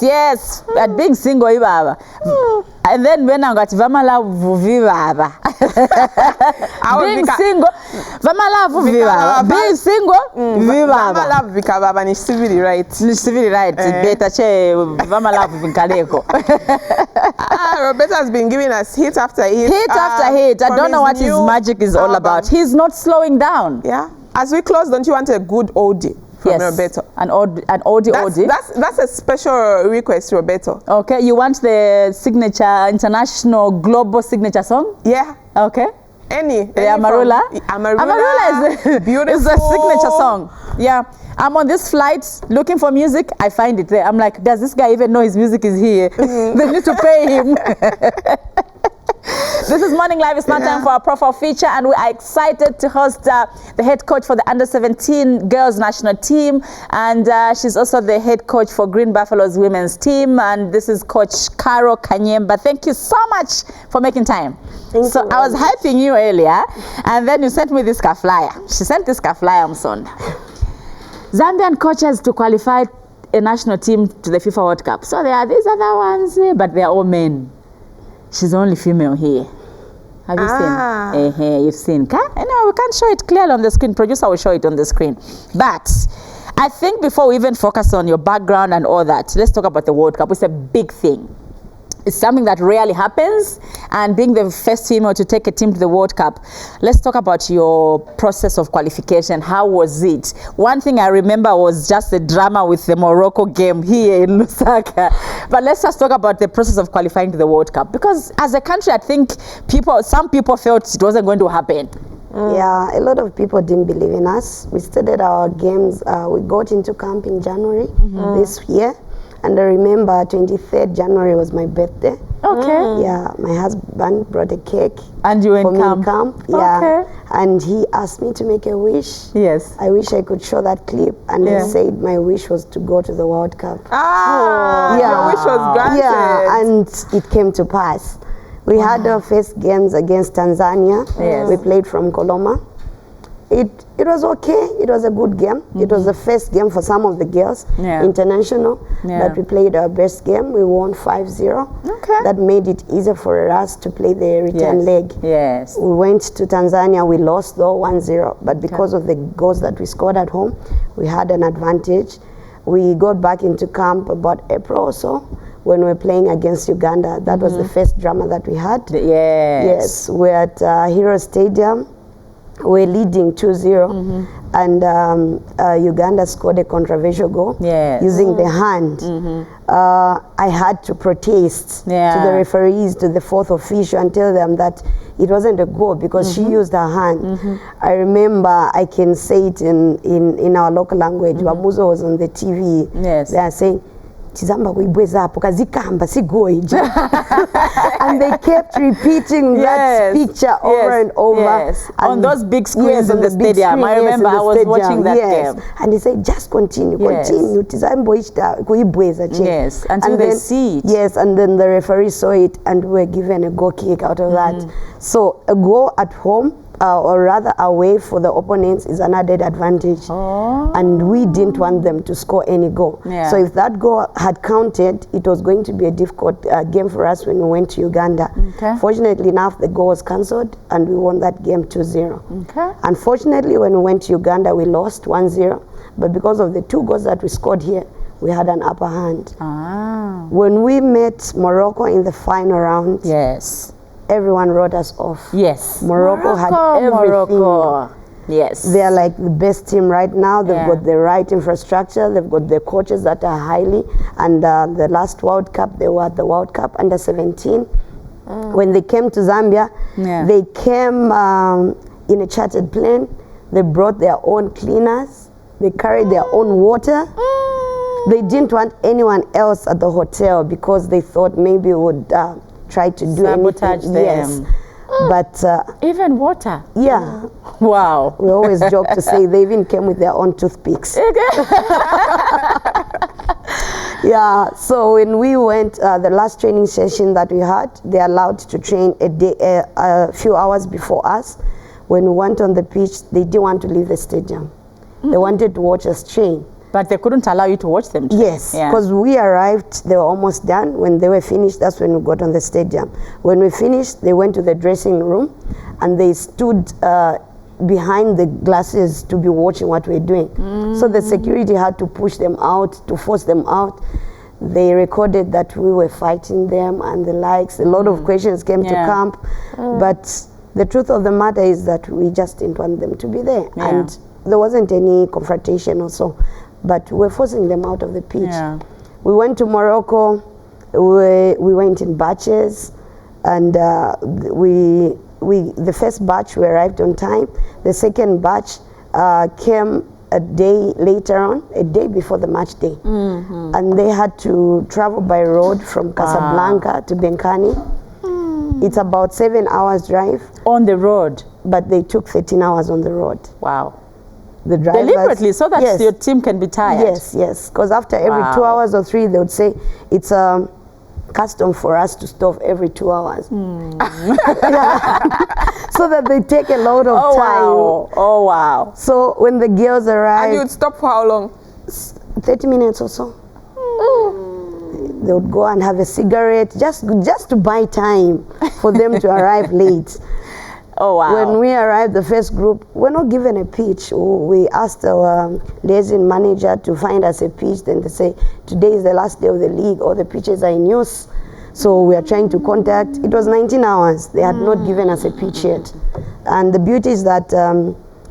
yes. But being single, ibaba. And then when I got Vamalavu Vivaba. Being single, Vamalavu Vivaba. Being single, Vivaba. Vamalavu Vikababa ni civil right. Civil right. Beta che Vamalavu Vinkaleko. Roberto has been giving us hit after hit. Hit after hit. I don't know what his magic is all about. He's not slowing down. Yeah. As we close, don't you want a good oldie from Roberto? An oldie. That's a special request, Roberto. Okay, you want the signature, international, global signature song? Yeah. Okay. Any Amarula? Amarula is beautiful. It's a signature song. Yeah. I'm on this flight looking for music. I find it there. I'm like, does this guy even know his music is here? They need to pay him. This is Morning Live. It's now time for our profile feature, and we are excited to host the head coach for the under-17 girls national team, and she's also the head coach for Green Buffaloes women's team, and this is Coach Caro Kanyemba. Thank you so much for making time. Thank you. I was hyping you earlier, and then you sent me this flyer. She sent this flyer on Sunday. Zambian coaches to qualify a national team to the FIFA World Cup. So there are these other ones, but they are all men. She's the only female here. Have you seen? You've seen. No, we can't show it clearly on the screen. Producer will show it on the screen. But I think before we even focus on your background and all that, let's talk about the World Cup. It's a big thing. It's something that rarely happens, and being the first female to take a team to the World Cup, let's talk about your process of qualification. How was it? One thing I remember was just the drama with the Morocco game here in Lusaka. But let's just talk about the process of qualifying to the World Cup, because as a country, I think some people felt it wasn't going to happen. Yeah, a lot of people didn't believe in us. We started our games, we got into camp in January this year. And I remember 23rd January was my birthday. Okay. Yeah, my husband brought a cake. And you were in camp? Yeah. Okay. And he asked me to make a wish. Yes. I wish I could show that clip. And I said my wish was to go to the World Cup. Your wish was granted. Yeah, and it came to pass. We had our first games against Tanzania. Yes. We played from Koloma. It was okay. It was a good game. It was the first game for some of the girls, international, that we played our best game. We won 5-0. Okay. That made it easier for us to play the return leg. Yes. We went to Tanzania. We lost though 1-0, but because of the goals that we scored at home, we had an advantage. We got back into camp about April or so when we were playing against Uganda. That was the first drama that we had. Yes. We're at Hero Stadium. We're leading 2-0, and Uganda scored a controversial goal using the hand. I had to protest to the referees, to the fourth official, and tell them that it wasn't a goal because she used her hand. I remember, I can say it in our local language. Wamuzo was on the TV. They are saying, and they kept repeating that picture over and over. Yes. On those big screens in the stadium. I remember I was watching that game. And they said, just continue. Yes, until they see it. Yes, and then the referee saw it and we were given a goal kick out of that. So a goal at home, or rather away for the opponents, is an added advantage. And we didn't want them to score any goal. So if that goal had counted, it was going to be a difficult game for us when we went to Uganda. Fortunately enough, the goal was cancelled and we won that game 2-0. Unfortunately, when we went to Uganda, we lost 1-0. But because of the 2 goals that we scored here, we had an upper hand. When we met Morocco in the final round, everyone wrote us off. Morocco had everything. They're like the best team right now. They've got the right infrastructure. They've got the coaches that are highly. And the last World Cup, they were at the World Cup under 17. When they came to Zambia, they came in a chartered plane. They brought their own cleaners. They carried their own water. They didn't want anyone else at the hotel because they thought maybe it would try to do sabotage anything. them. But even water. Wow. We always joke to say they even came with their own toothpicks. So when we went, the last training session that we had, they allowed to train a few hours before us. When we went on the pitch, they didn't want to leave the stadium. They wanted to watch us train. But they couldn't allow you to watch them train. Yes, Yeah. because we arrived, they were almost done. When they were finished, that's when we got on the stadium. When we finished, they went to the dressing room and they stood behind the glasses to be watching what we're doing. So the security had to push them out, to force them out. They recorded that we were fighting them and the likes. A lot of questions came to camp. But the truth of the matter is that we just didn't want them to be there. Yeah. And there wasn't any confrontation or so. But we're forcing them out of the pitch. Yeah. We went to Morocco. We went in batches, and the first batch we arrived on time. The second batch came a day later on, a day before the match day, and they had to travel by road from Casablanca to Benkani. It's about 7 hours drive. On the road. But they took 13 hours on the road. Wow. The drivers, Deliberately, so that your team can be tired. Yes, because after every 2 hours or 3, they would say it's a custom for us to stop every 2 hours. So that they take a lot of time. Wow. Oh, wow. So when the girls arrived... And you would stop for how long? 30 minutes or so. They would go and have a cigarette, just to buy time for them to arrive late. Oh, wow. When we arrived, the first group, we're not given a pitch. We asked our liaison manager to find us a pitch. Then they say, today is the last day of the league. All the pitches are in use. So we are trying to contact. It was 19 hours. They had not given us a pitch yet. And the beauty is that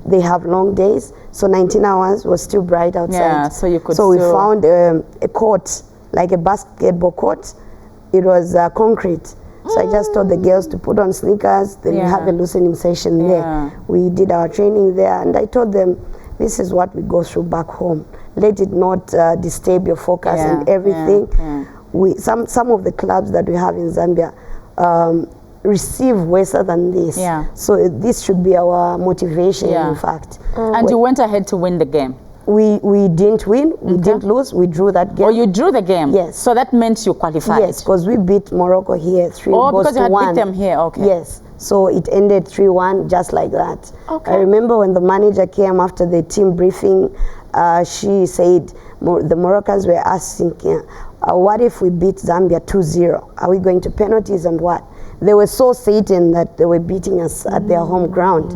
they have long days. So 19 hours was still bright outside. Yeah, so you could So we found a court, like a basketball court. It was concrete. So I just told the girls to put on sneakers, then we have a loosening session there. We did our training there, and I told them, this is what we go through back home. Let it not disturb your focus and everything. Some of the clubs that we have in Zambia receive worse than this. So this should be our motivation, in fact. And you went ahead to win the game. We didn't win, we didn't lose, we drew that game. Oh, you drew the game? Yes. So that meant you qualified? Yes, because we beat Morocco here 3-1. Oh, because you had beat them here, okay. Yes, so it ended 3-1 just like that. Okay. I remember when the manager came after the team briefing, she said, the Moroccans were asking, what if we beat Zambia 2-0? Are we going to penalties and what? They were so certain that they were beating us at their home ground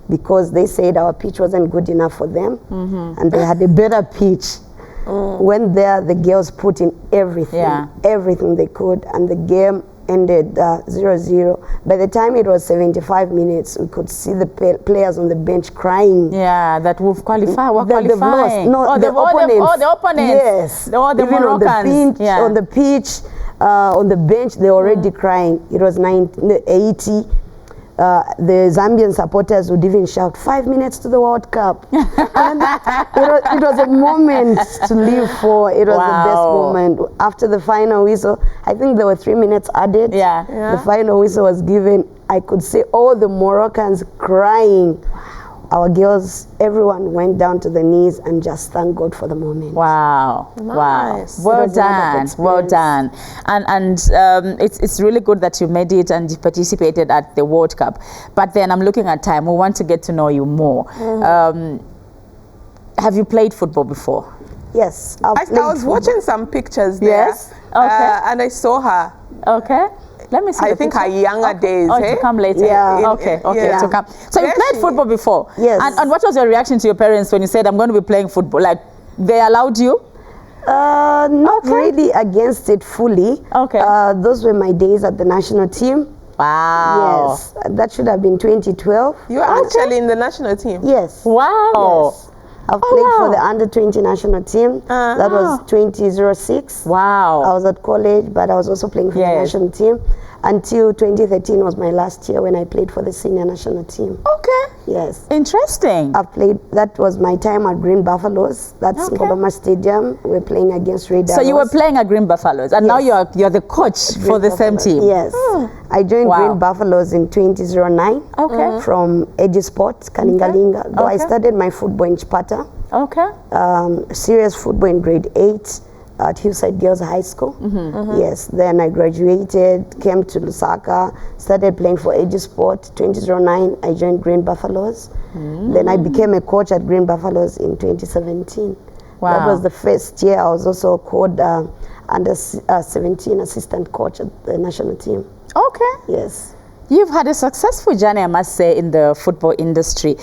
because they said our pitch wasn't good enough for them and they had a better pitch. When there, the girls put in everything they could, and the game ended 0-0. By the time it was 75 minutes, we could see the players on the bench crying. Yeah, that we've qualified. We're They've qualifying. lost. No, the opponents. The opponents. Yes. The Even Moroccans. on the pitch, on the bench, they were already crying. It was 1980. The Zambian supporters would even shout, 5 minutes to the World Cup. And it was a moment to live for. It was the best moment. After the final whistle, I think there were 3 minutes added. The final whistle was given. I could see all the Moroccans crying. Our girls, everyone went down to the knees and just thanked God for the moment. Wow. Nice. Wow. Well done. Well done. And it's really good that you made it and you participated at the World Cup. But then I'm looking at time. We want to get to know you more. Have you played football before? Yes. I was watching some pictures there. Yes? Okay. And I saw her. Okay. Let me see. I think her younger days. Oh, to come later. Yeah. Okay. To come. So you played football before. Yes. And what was your reaction to your parents when you said, I'm going to be playing football? Like, they allowed you? Not really against it fully. Okay. Those were my days at the national team. Wow. Yes. That should have been 2012. You were actually in the national team? Yes. Wow. Yes. I've played for the under-20 national team. That was 2006. Wow. I was at college, but I was also playing for the national team until 2013 was my last year when I played for the senior national team. Okay. Yes. Interesting. I've played, that was my time at Green Buffaloes. That's Ngoloma Stadium. We're playing against Red So you were playing at Green Buffaloes, and now you're the coach for the same team. Yes. I joined Green Buffaloes in 2009. Okay. From Edgy Sports, Kalingalinga. Though I started my football in Chipata. Okay. Serious football in grade 8 at Hillside Girls High School. Yes, then I graduated, came to Lusaka, started playing for Edgy Sport. 2009, I joined Green Buffaloes. Then I became a coach at Green Buffaloes in 2017. Wow. That was the first year. I was also called under 17 assistant coach at the national team. Okay. Yes. You've had a successful journey, I must say, in the football industry.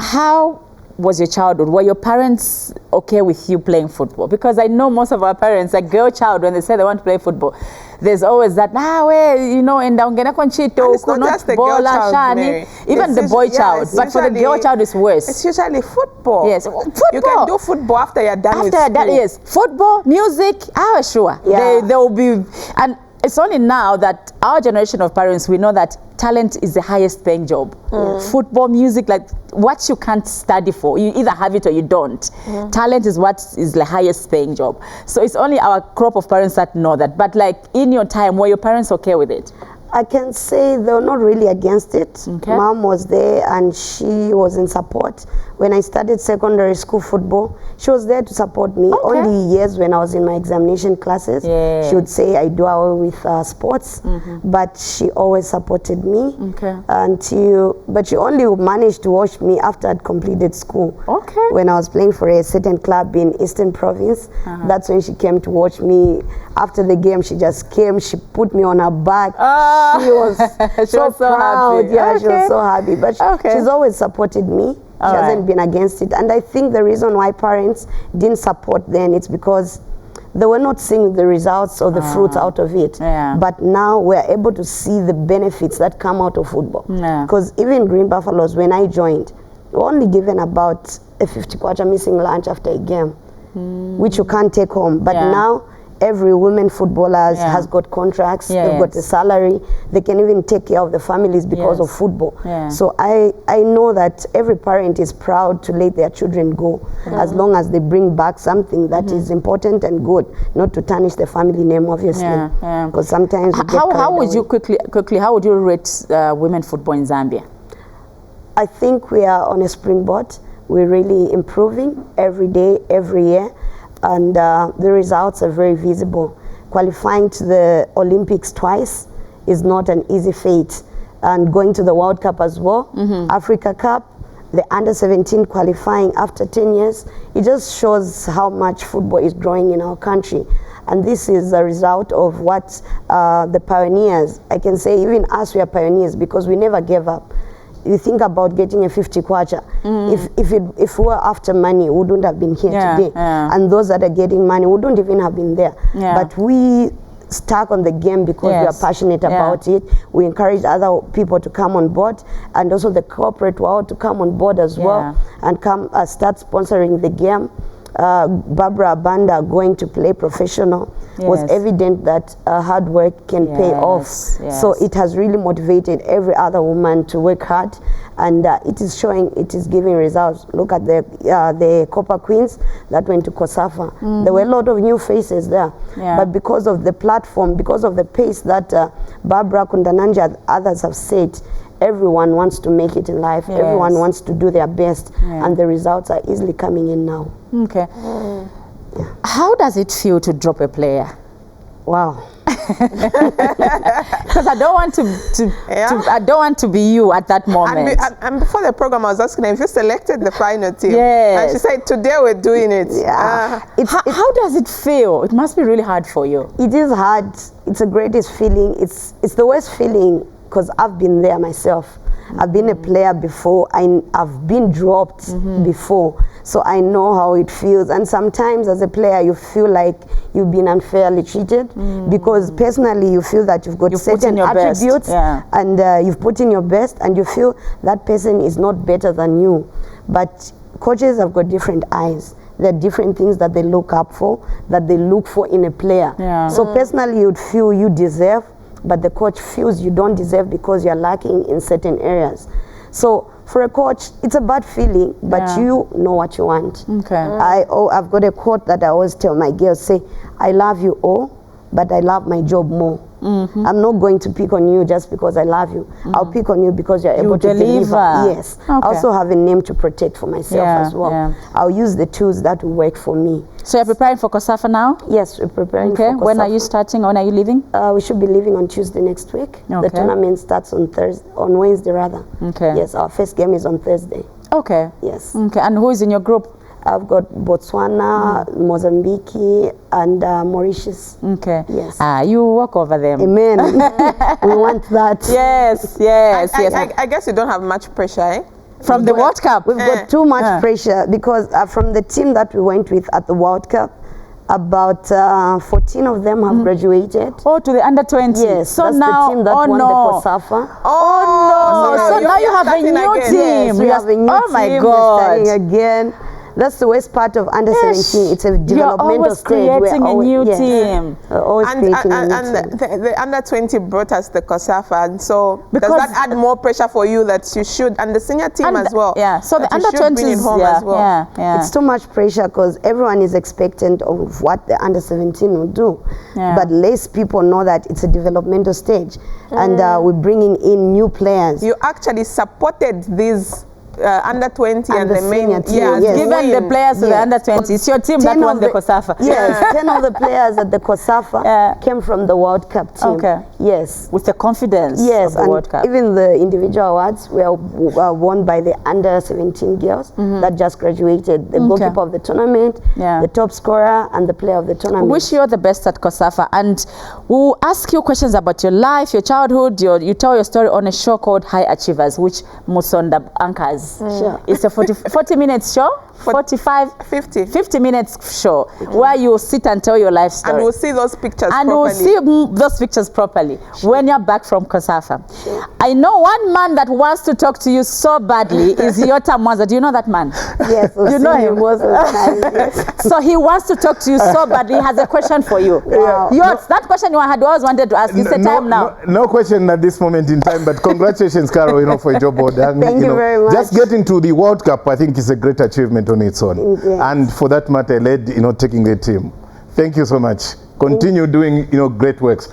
How was your childhood? Were your parents okay with you playing football? Because I know most of our parents, a girl child, when they say they want to play football, there's always that, and it's not just the girl child, Mary. Even It's the boy usually- child. it's But for the girl usually- child, it's worse. It's usually football. Yes, football. You can do football after you're done with After that, school. yes, football, music, sure. Yeah. They will be, and it's only now that our generation of parents, we know that talent is the highest paying job. Football, music, like what you can't study for, you either have it or you don't. Talent is what is the highest paying job. So it's only our crop of parents that know that. But like in your time, were your parents okay with it? I can say they were not really against it. Okay. Mom was there and she was in support. When I started secondary school football, she was there to support me. Okay. Only years when I was in my examination classes, Yeah. she would say I do well with sports, but she always supported me. Okay. But she only managed to watch me after I'd completed school. Okay. When I was playing for a certain club in Eastern Province, that's when she came to watch me. After the game, she just came, she put me on her back. She was She was so proud. happy. Yeah, she Okay. was so happy. But Okay. she's always supported me. She All hasn't right. been against it. And I think the reason why parents didn't support then, it's because they were not seeing the results or the fruits out of it. Yeah. But now we're able to see the benefits that come out of football. Yeah. Because even Green Buffaloes, when I joined, we were only given about a 50 kwacha missing lunch after a game, which you can't take home. But Yeah. now every women footballers Yeah. has got contracts, Yeah, they've got a yes. salary, they can even take care of the families because of Yes. football. Yeah. So I know that every parent is proud to let their children go as long as they bring back something that is important and good, not to tarnish the family name, obviously. Yeah, yeah. Because sometimes we get How carried would you away. quickly, how would you rate women football in Zambia? I think we are on a springboard. We're really improving every day, every year, and the results are very visible. Qualifying to the Olympics twice is not an easy feat, and going to the World Cup as well, Africa Cup, the under-17 qualifying after 10 years, it just shows how much football is growing in our country. And this is a result of what the pioneers, I can say even us, we are pioneers because we never gave up. You think about getting a 50 kwacha. If we were after money, we wouldn't have been here today. Yeah. And those that are getting money wouldn't even have been there. Yeah. But we stuck on the game because we Yes. are passionate Yeah. about it. We encourage other people to come on board, and also the corporate world to come on board as well and come start sponsoring the game. Barbara Banda going to play professional was Yes. evident that hard work can pay off. Yes, So yes. it has really motivated every other woman to work hard, and it is showing, it is giving results. Look at the Copper Queens that went to Kosafa. There were a lot of new faces there, Yeah. but because of the platform, because of the pace that Barbara Kundananja and others have set, everyone wants to make it in life. Yes. Everyone wants to do their best, Yeah. and the results are easily coming in now. Okay. How does it feel to drop a player? Wow. Because I don't want I don't want to be you at that moment. And before the program, I was asking her if you selected the final team. Yes. And she said, today we're doing it. Yeah. How does it feel? It must be really hard for you. It is hard. It's the greatest feeling. It's the worst feeling because I've been there myself. I've been a player before. I've been dropped before. So I know how it feels. And sometimes as a player, you feel like you've been unfairly treated because personally you feel that you've got You've put in certain your best, attributes yeah. and you've put in your best and you feel that person is not better than you. But coaches have got different eyes. There are different things that they look up for, that they look for in a player. Yeah. So personally you'd feel you deserve, but the coach feels you don't deserve because you're lacking in certain areas. So for a coach, it's a bad feeling, but Yeah. you know what you want. Okay. I've got a quote that I always tell my girls, say, I love you all, but I love my job more. I'm not going to pick on you just because I love you. I'll pick on you because you're able to deliver. Yes. Okay. I also have a name to protect for myself Yeah, as well. yeah. I'll use the tools that will work for me. So you're preparing for Kosafa now? Yes, we're preparing Okay. for When are Kosafa. you starting? When are you leaving? We should be leaving on Tuesday next week. Okay. The tournament starts on Wednesday rather. Okay. Yes, our first game is on Thursday. Okay. Yes. Okay. And who is in your group? I've got Botswana, Mozambique, and Mauritius. Okay. Yes. You walk over them. Amen. We want that. Yes, yes, yes. I guess you don't have much pressure, eh? From the World Cup. We've got too much pressure because from the team that we went with at the World Cup, about 14 of them have graduated. Oh, to the under 20. Yes, so that's now, the team that won the COSAFA. Oh no! So now you have a new team. Yes, we have a new oh my team. God! We're starting again. That's the worst part of under 17. It's a developmental stage. You're always creating a new team. We're always creating a new and team. the under 20 brought us the COSAFA, and so Because does that add more pressure for you that you should, and the senior team as well? Yeah. So the that you under should bring it 20s, home as well. yeah. It's too much pressure because everyone is expectant of what the under 17 will do. Yeah. But less people know that it's a developmental stage. And we're bringing in new players. You actually supported these under 20 and the main senior team, yes. Given the players to the under 20, it's your team that won the COSAFA. Yes, 10 of the players at the COSAFA came from the World Cup team. Okay. Yes. With the confidence of the World Cup. Even the individual awards were won by the under 17 girls that just graduated. The goalkeeper of the tournament, the top scorer, and the player of the tournament. Wish you all the best at COSAFA, and we'll ask you questions about your life, your childhood. You tell your story on a show called High Achievers, which Musonda anchors. Sure. It's a 40 minutes show, 50 minutes show, where you sit and tell your life story. And we'll see those pictures and properly. we'll see those pictures properly when you're back from COSAFA. Sure. I know one man that wants to talk to you so badly is Yota Mwanza. Do you know that man? Yes, you know him. Yes. So he wants to talk to you so badly. He has a question for you. Wow. That question you had always wanted to ask. It's the time now. No question at this moment in time, but congratulations, Carol, for your job board. And, Thank you very much. Just getting to the World Cup, I think, is a great achievement on its own. Yes. And for that matter, led, taking the team. Thank you so much. Continue doing, great works.